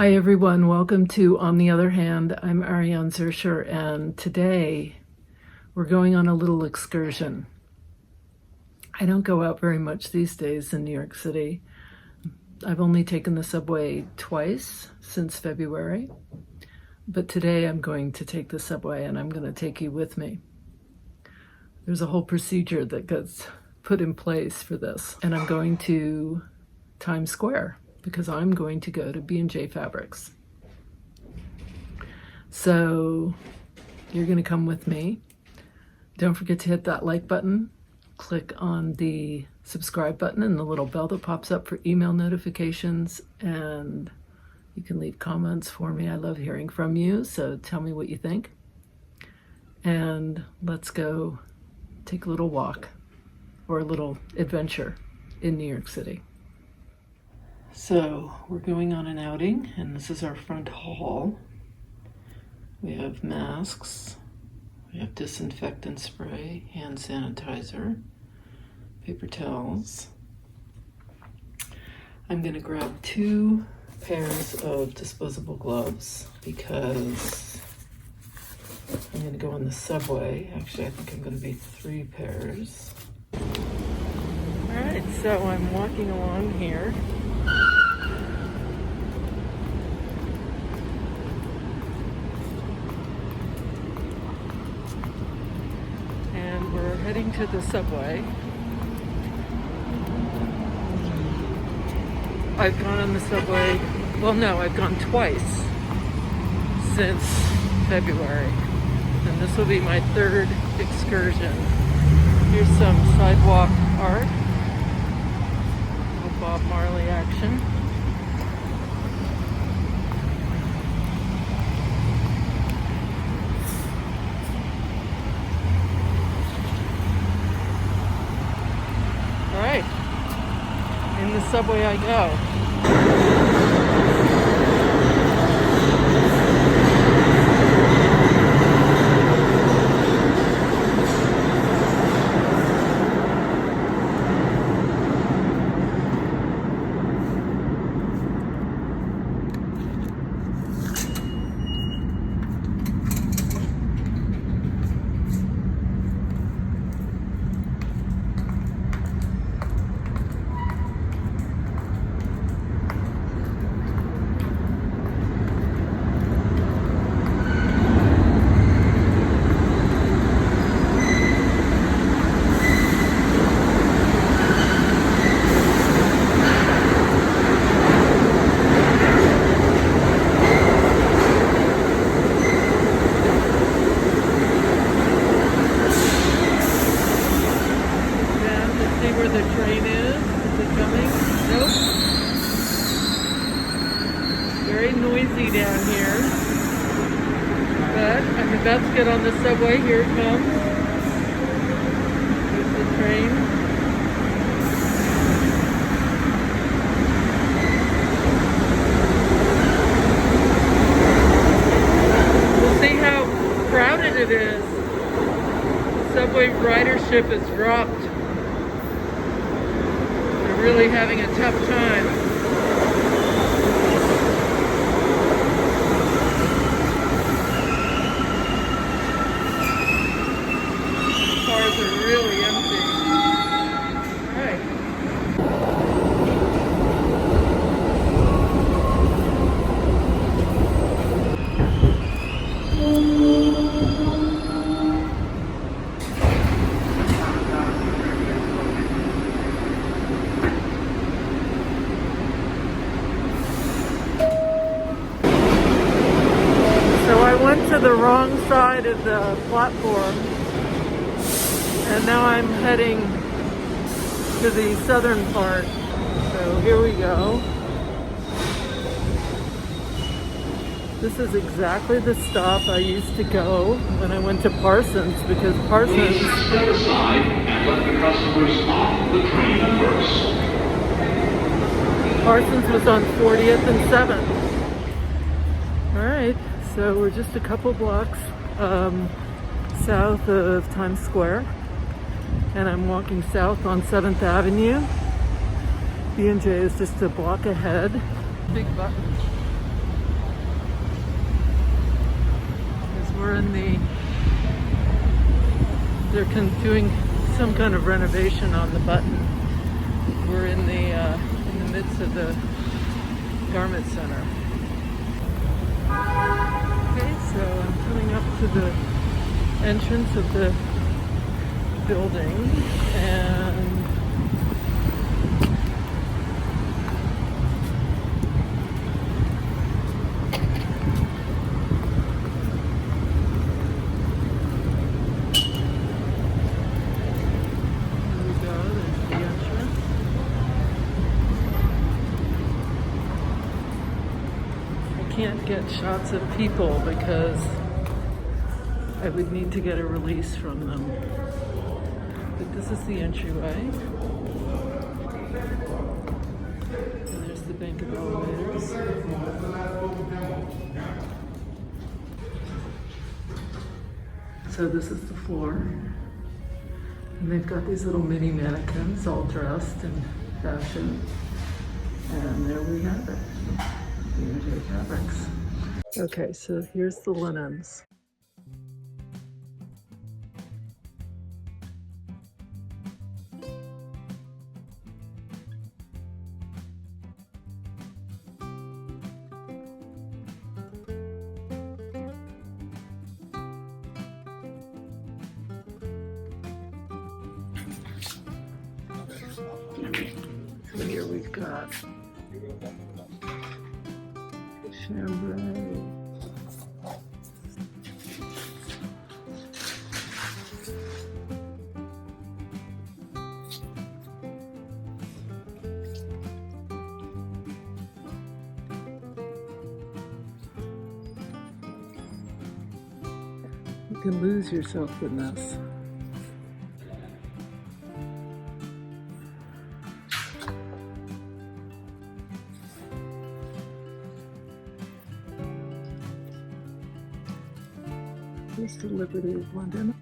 Hi everyone, welcome to On the Other Hand. I'm Ariane Zurcher, and today we're going on a little excursion. I don't go out very much these days in New York City. I've only taken the subway twice since February, but today I'm going to take the subway and I'm going to take you with me. There's a whole procedure that gets put in place for this, and I'm going to Times Square because I'm going to go to B&J Fabrics. So you're going to come with me. Don't forget to hit that like button. Click on the subscribe button and the little bell that pops up for email notifications, and you can leave comments for me. I love hearing from you, so tell me what you think. And let's go take a little walk or a little adventure in New York City. So we're going on an outing, and this is our front hall. We have masks, we have disinfectant spray, hand sanitizer, paper towels. I'm going to grab 2 pairs of disposable gloves because I'm going to go on the subway. Actually, I think I'm going to be 3 pairs. All right, so I'm walking along here. And we're heading to the subway. I've gone on the subway, well no, I've gone twice since February. And this will be my 3rd excursion. Here's some sidewalk art. Little Bob Marley action. All right, in the subway I go. Down here, but I'm about to get on the subway. Here it comes. There's the train. We'll see how crowded it is. Subway ridership has dropped. They're really having a tough time. Cars are really empty. All right. So I went to the wrong side of the platform. And now I'm heading to the southern part. So here we go. This is exactly the stop I used to go when I went to Parsons, because Parsons... Please step aside and let the customers off the train first. Parsons was on 40th and 7th. All right, so we're just a couple blocks south of Times Square. And I'm walking south on 7th Avenue. B&J is just a block ahead. Big button. We're in they're doing some kind of renovation on the button. We're in the midst of the garment center. Okay, so I'm coming up to the entrance of the building, and can't get shots of people because I would need to get a release from them. But this is the entryway. And there's the bank of elevators. So this is the floor. And they've got these little mini mannequins all dressed in fashion. And there we have it. Unity fabrics. Okay, so here's the linens. So here we've got chambray. You can lose yourself in this. Here's the Liberty of London.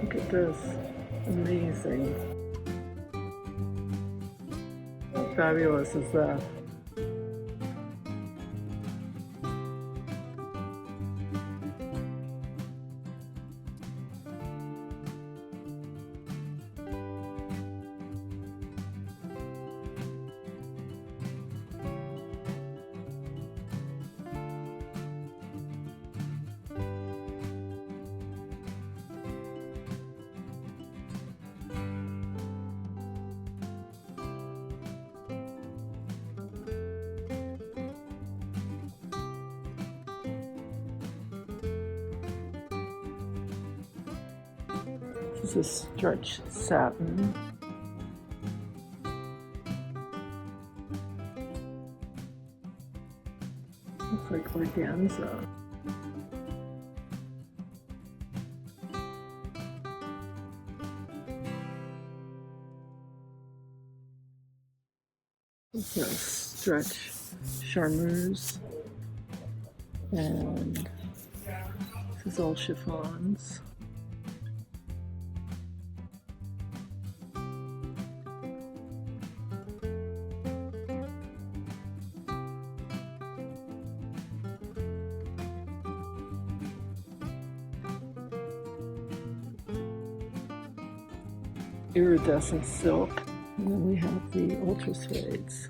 Look at this. Amazing. How fabulous is that? This is stretch satin. Looks like organza. This is stretch charmeuse. And this is all chiffons. Iridescent silk, and then we have the ultra suedes.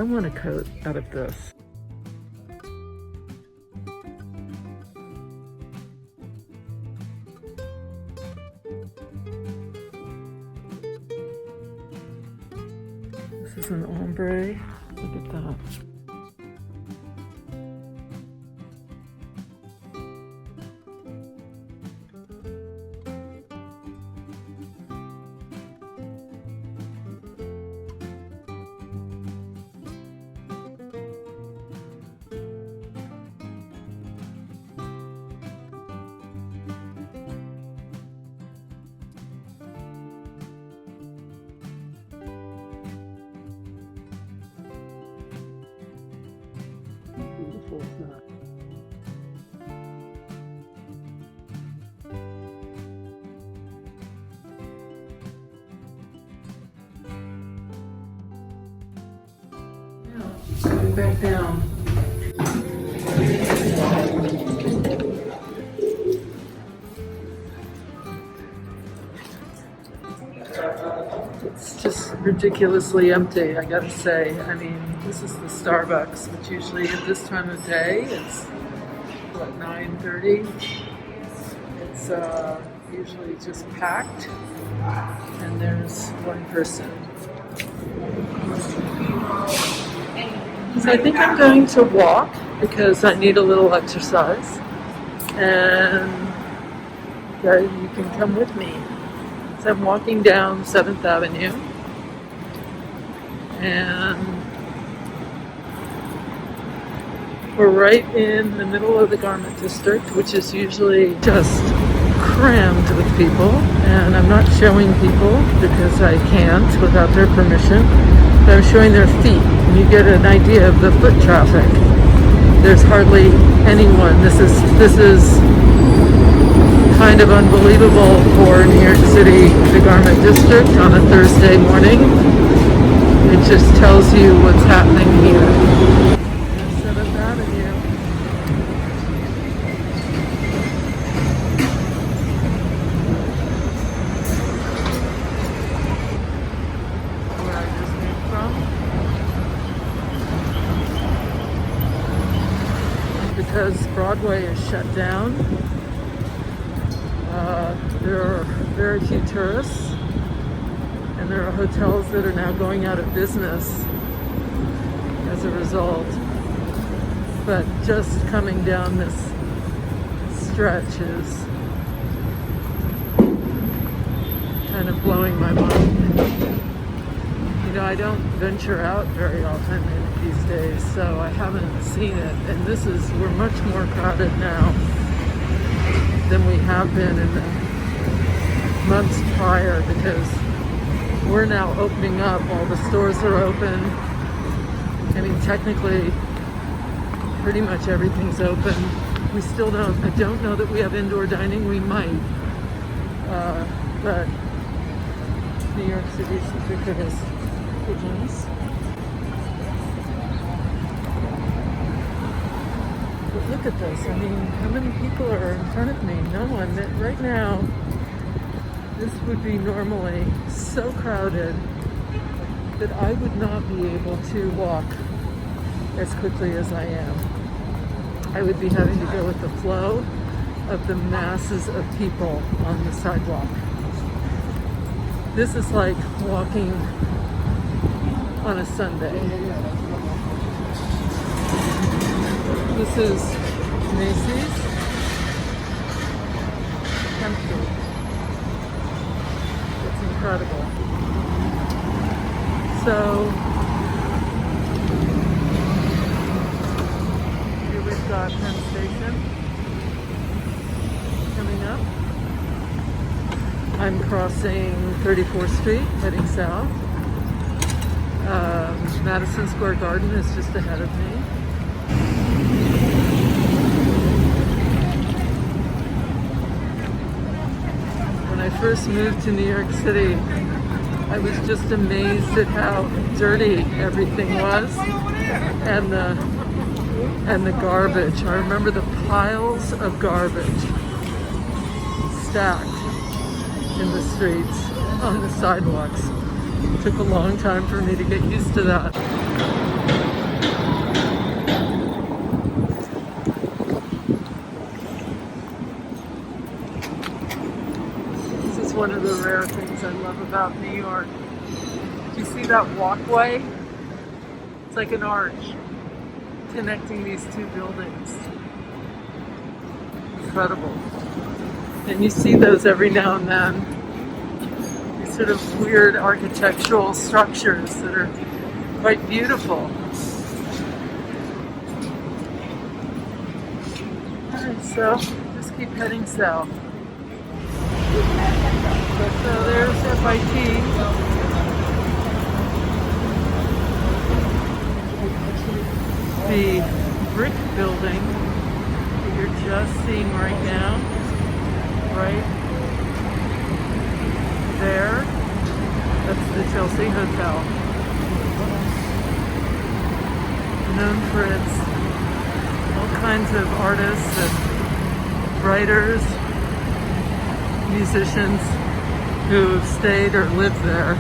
I want a coat out of this. This is an ombre. Look at that. Beautiful, isn't it? Now, going back down. It's just ridiculously empty, I gotta say. I mean, this is the Starbucks, which usually at this time of day, it's what, 9:30? It's usually just packed, and there's one person. So I think I'm going to walk because I need a little exercise, and you can come with me. So I'm walking down 7th Avenue, and we're right in the middle of the garment district, which is usually just crammed with people, and I'm not showing people because I can't without their permission, but I'm showing their feet, and you get an idea of the foot traffic. There's hardly anyone. This is kind of unbelievable for New York City, the garment district, on a Thursday morning. It just tells you what's happening here. 7th Avenue. Where I just came from. Because Broadway is shut down, there are very few tourists, and there are hotels that are now going out of business as a result. But just coming down this stretch is kind of blowing my mind. You know, I don't venture out very often these days, so I haven't seen it. And we're much more crowded now than we have been in the months prior, because we're now opening up. All the stores are open. I mean, technically, pretty much everything's open. We still don't, I don't know that we have indoor dining. We might, but New York City's ubiquitous pigeons. But look at this. I mean, how many people are in front of me? No one. Right now, this would be normally so crowded that I would not be able to walk as quickly as I am. I would be having to go with the flow of the masses of people on the sidewalk. This is like walking on a Sunday. This is Macy's. Empty. It's incredible. So here we've got Penn Station coming up. I'm crossing 34th Street, heading south. Madison Square Garden is just ahead of me. When I first moved to New York City, I was just amazed at how dirty everything was, and the garbage. I remember the piles of garbage stacked in the streets, on the sidewalks. It took a long time for me to get used to that. one of the rare things I love about New York. Do you see that walkway? It's like an arch connecting these two buildings. Incredible. And you see those every now and then. These sort of weird architectural structures that are quite beautiful. Alright, so just keep heading south. So there's FIT. The brick building that you're just seeing right now, right there, that's the Chelsea Hotel. Known for its all kinds of artists and writers, musicians who have stayed or lived there.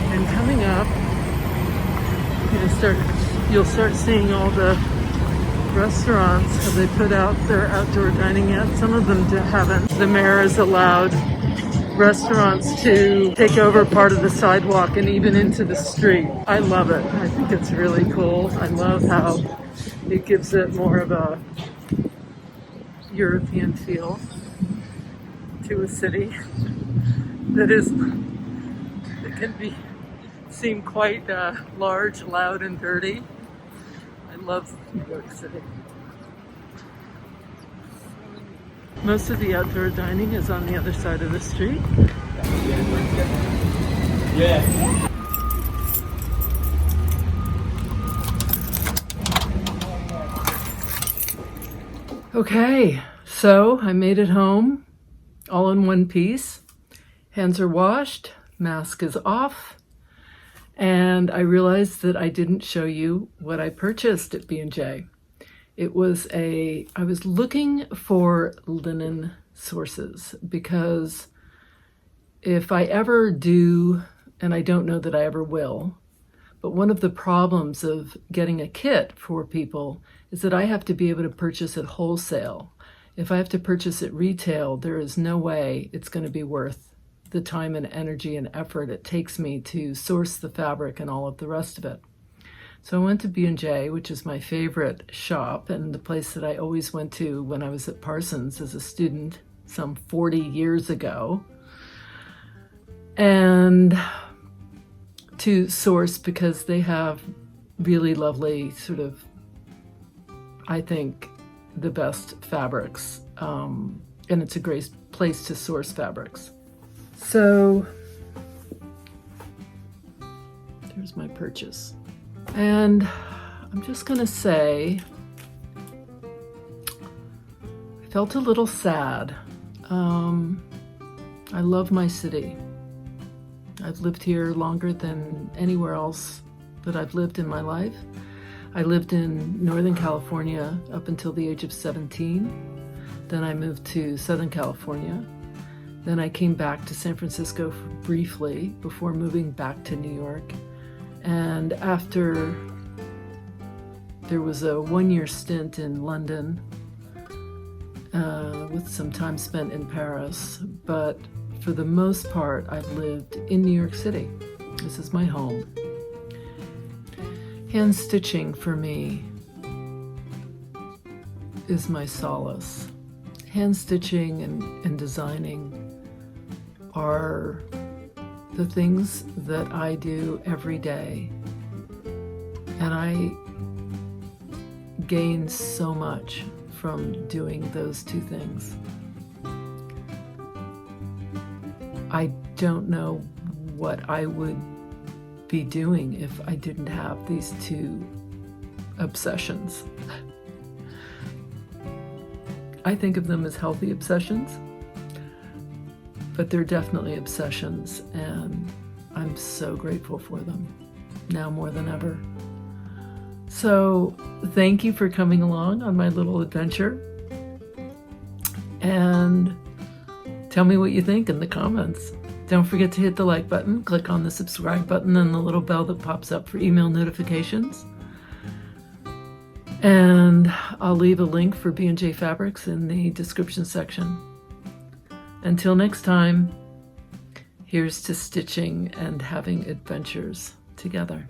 And coming up, you'll start seeing all the restaurants. Have they put out their outdoor dining yet? Some of them haven't. The mayor has allowed restaurants to take over part of the sidewalk and even into the street. I love it. I think it's really cool. I love how it gives it more of a European feel to a city that can seem quite large, loud, and dirty. I love New York City. Most of the outdoor dining is on the other side of the street. Yeah. Okay, so I made it home, all in one piece. Hands are washed, mask is off, and I realized that I didn't show you what I purchased at B&J. I was looking for linen sources because if I ever do, and I don't know that I ever will, but one of the problems of getting a kit for people is that I have to be able to purchase it wholesale. If I have to purchase it retail, there is no way it's going to be worth the time and energy and effort it takes me to source the fabric and all of the rest of it. So I went to B&J, which is my favorite shop and the place that I always went to when I was at Parsons as a student some 40 years ago. And to source because they have really lovely sort of, I think, the best fabrics. And it's a great place to source fabrics. So there's my purchase. And I'm just gonna say, I felt a little sad. I love my city. I've lived here longer than anywhere else that I've lived in my life. I lived in Northern California up until the age of 17. Then I moved to Southern California. Then I came back to San Francisco briefly before moving back to New York. And after there was a one-year stint in London with some time spent in Paris, but for the most part, I've lived in New York City. This is my home. Hand stitching for me is my solace. Hand stitching and designing are the things that I do every day. And I gain so much from doing those two things. I don't know what I would be doing if I didn't have these two obsessions. I think of them as healthy obsessions, but they're definitely obsessions, and I'm so grateful for them, now more than ever. So thank you for coming along on my little adventure, and tell me what you think in the comments. Don't forget to hit the like button, click on the subscribe button and the little bell that pops up for email notifications. And I'll leave a link for B&J Fabrics in the description section. Until next time, here's to stitching and having adventures together.